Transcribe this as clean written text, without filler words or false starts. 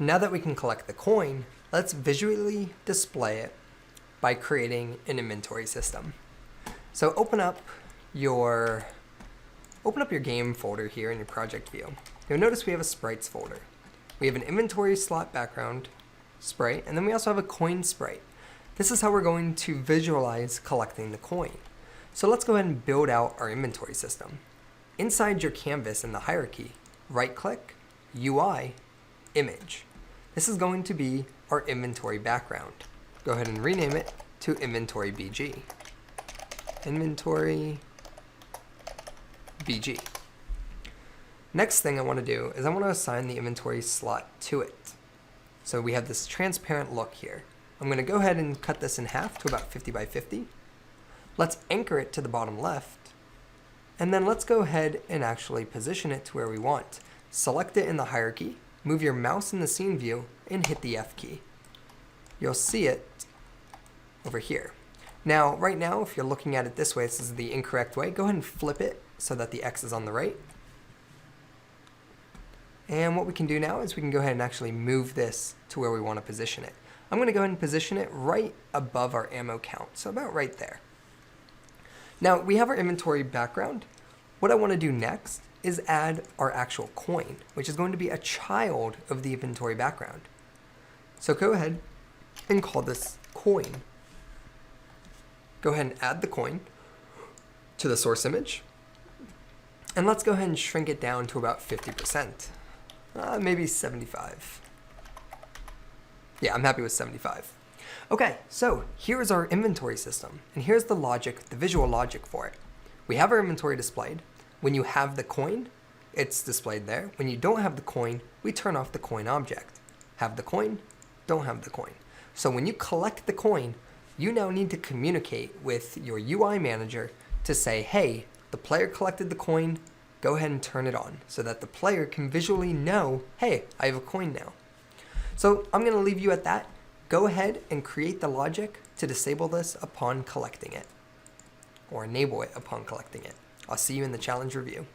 Now that we can collect the coin, let's visually display it by creating an inventory system. So open up your game folder here in your project view. You'll notice we have a sprites folder. We have an inventory slot background sprite, and then we also have a coin sprite. This is how we're going to visualize collecting the coin. So let's go ahead and build out our inventory system. Inside your canvas in the hierarchy, right-click, UI, image. This is going to be our inventory background. Go ahead and rename it to inventory BG. Inventory BG. Next thing I want to do is I want to assign the inventory slot to it. So we have this transparent look here. I'm going to go ahead and cut this in half to about 50 by 50. Let's anchor it to the bottom left. And then let's go ahead and actually position it to where we want. Select it in the hierarchy, move your mouse in the scene view, and hit the F key. You'll see it over here. Now, right now, if you're looking at it this way, this is the incorrect way. Go ahead and flip it so that the X is on the right. And what we can do now is we can go ahead and actually move this to where we want to position it. I'm going to go ahead and position it right above our ammo count, so about right there. Now, we have our inventory background. What I want to do next is add our actual coin, which is going to be a child of the inventory background. So go ahead and call this coin. Go ahead and add the coin to the source image. And let's go ahead and shrink it down to about 50%. Maybe 75. Yeah, I'm happy with 75. Okay, so here's our inventory system, and here's the logic, the visual logic for it. We have our inventory displayed. When you have the coin, it's displayed there. When you don't have the coin, we turn off the coin object. Have the coin, don't have the coin. So when you collect the coin, you now need to communicate with your UI manager to say, hey, the player collected the coin, go ahead and turn it on so that the player can visually know, hey, I have a coin now. So I'm going to leave you at that. Go ahead and create the logic to disable this upon collecting it, or enable it upon collecting it. I'll see you in the challenge review.